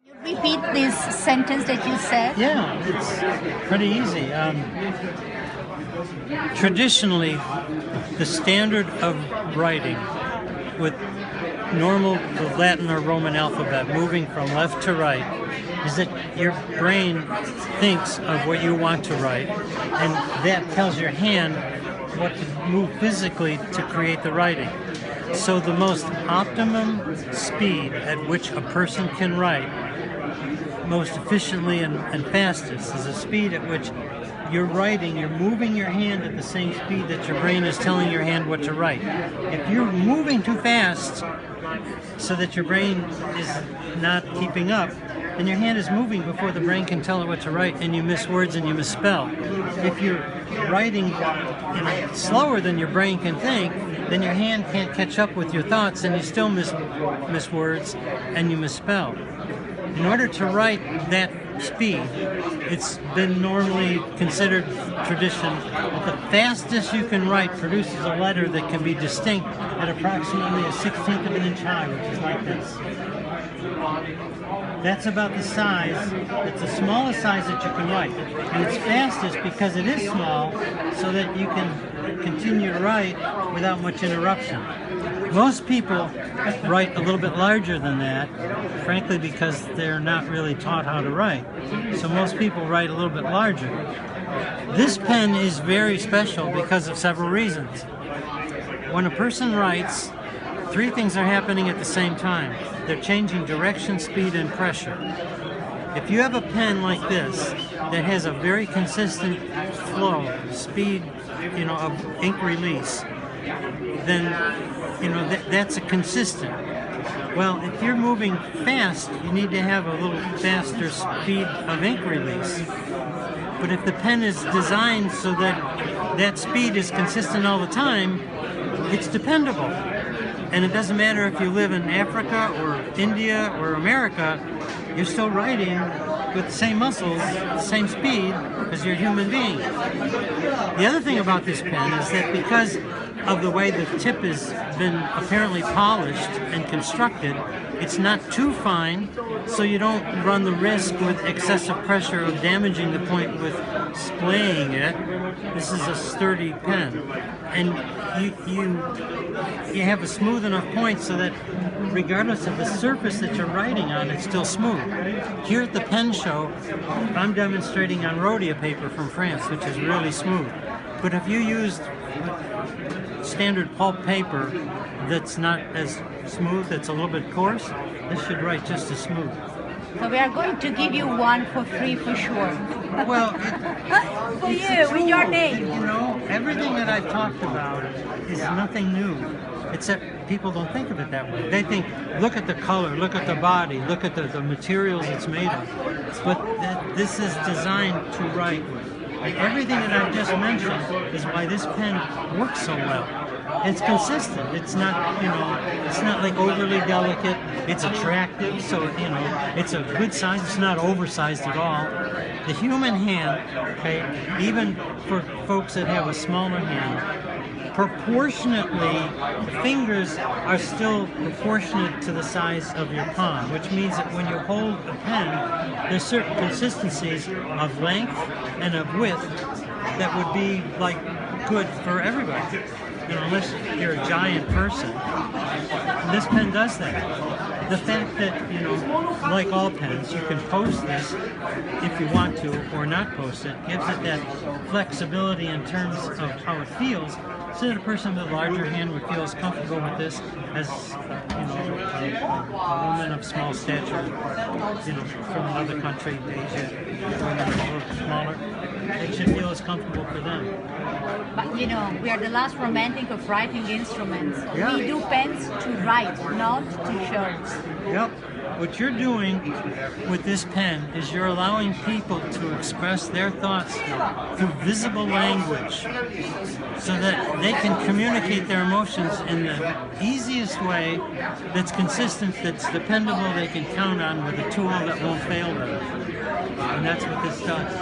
You repeat this sentence that you said? Yeah, it's pretty easy. Traditionally, the standard of writing with normal Latin or Roman alphabet, moving from left to right, is that your brain thinks of what you want to write, and that tells your hand what to move physically to create the writing. So the most optimum speed at which a person can write most efficiently and fastest is a speed at which you're writing, you're moving your hand at the same speed that your brain is telling your hand what to write. If you're moving too fast so that your brain is not keeping up, then your hand is moving before the brain can tell it what to write, and you miss words and you misspell. If you're writing slower than your brain can think, then your hand can't catch up with your thoughts and you still miss words and you misspell. In order to write that speed, it's been normally considered tradition that the fastest you can write produces a letter that can be distinct at approximately a 1/16 of an inch high, which is like this. That's about the size, it's the smallest size that you can write. And it's fastest because it is small, so that you can continue to write without much interruption. Most people write a little bit larger than that, frankly because they're not really taught how to write. So most people write a little bit larger. This pen is very special because of several reasons. When a person writes, three things are happening at the same time. They're changing direction, speed, and pressure. If you have a pen like this that has a very consistent flow, speed, of ink release, then that's a consistent. Well, if you're moving fast, you need to have a little faster speed of ink release. But if the pen is designed so that that speed is consistent all the time, it's dependable. And it doesn't matter if you live in Africa or India or America, you're still writing with the same muscles, the same speed, because you're a human being. The other thing about this pen is that because of the way the tip has been apparently polished and constructed, it's not too fine, so you don't run the risk with excessive pressure of damaging the point with splaying it. This is a sturdy pen. And you have a smooth enough point so that regardless of the surface that you're writing on, it's still smooth. Here at the pen show, I'm demonstrating on rhodia paper from France, which is really smooth. But if you used standard pulp paper that's not as smooth, that's a little bit coarse, this should write just as smooth. So we are going to give you one for free for sure. Well, for you, with your name. Everything that I've talked about is nothing new, except people don't think of it that way. They think, look at the color, look at the body, look at the materials it's made of. But this is designed to write with. And everything that I've just mentioned is why this pen works so well. It's consistent. It's not, it's not like overly delicate. It's attractive, so, it's a good size. It's not oversized at all. The human hand, okay, even for folks that have a smaller hand, proportionately, the fingers are still proportionate to the size of your palm, which means that when you hold a pen, there's certain consistencies of length and of width that would be like good for everybody. Unless you're a giant person. This pen does that. The fact that, like all pens, you can post this if you want to or not post it, gives it that flexibility in terms of how it feels, so that a person with a larger hand would feel as comfortable with this as, a woman of small stature, from another country, Asia, women a little smaller. It should feel as comfortable for them. But we are the last romantic of writing instruments. Yeah. We do pens to write, not to show. Yep. What you're doing with this pen is you're allowing people to express their thoughts through visible language so that they can communicate their emotions in the easiest way that's consistent, that's dependable, they can count on with a tool that won't fail them. And that's what this does.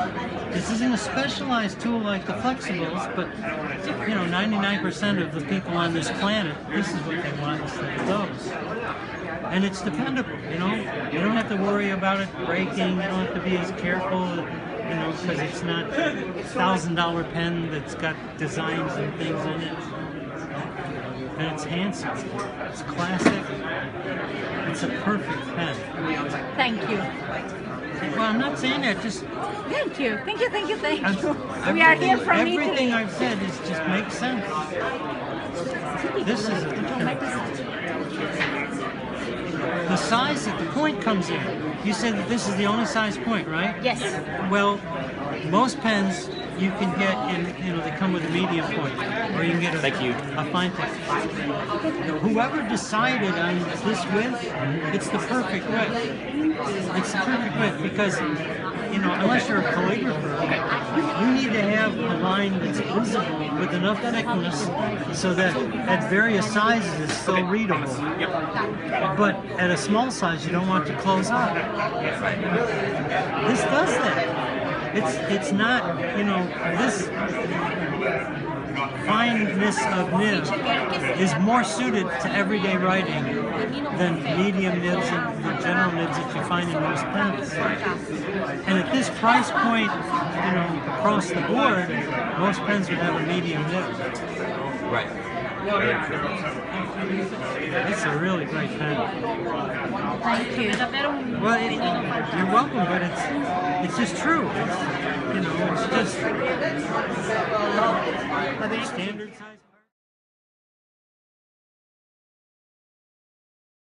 This isn't a specialized tool like the flexibles, but 99% of the people on this planet, this is what they want instead of those. and it's dependable. You know, you don't have to worry about it breaking. You don't have to be as careful, you know, because it's not $1,000 pen that's got designs and things in it. And it's handsome. It's classic. It's a perfect pen. Thank you. Well, I'm not saying that. Just Thank you. Thank you. Thank you. Thank you. We everything, are here from everything Italy. I've said is just makes sense. This is the size that the point comes in. You said that this is the only size point, right? Yes. Well, most pens you can get in, you know, they come with a medium point, or you can get a fine tip. Whoever decided on this width, it's the perfect width. It's the perfect width because, you know, unless you're a calligrapher, you need to have a line that's visible with enough thickness so that at various sizes it's still readable. But at a small size, you don't want to close up. This does that. It's not, you know, this fineness of nib is more suited to everyday writing than medium nibs and the general nibs that you find in most pens. And at this price point, you know, across the board, most pens would have a medium nib. Right. It's a really great pen. Thank you. Well, you're welcome, but it's just true. It's, you know, it's just standard size.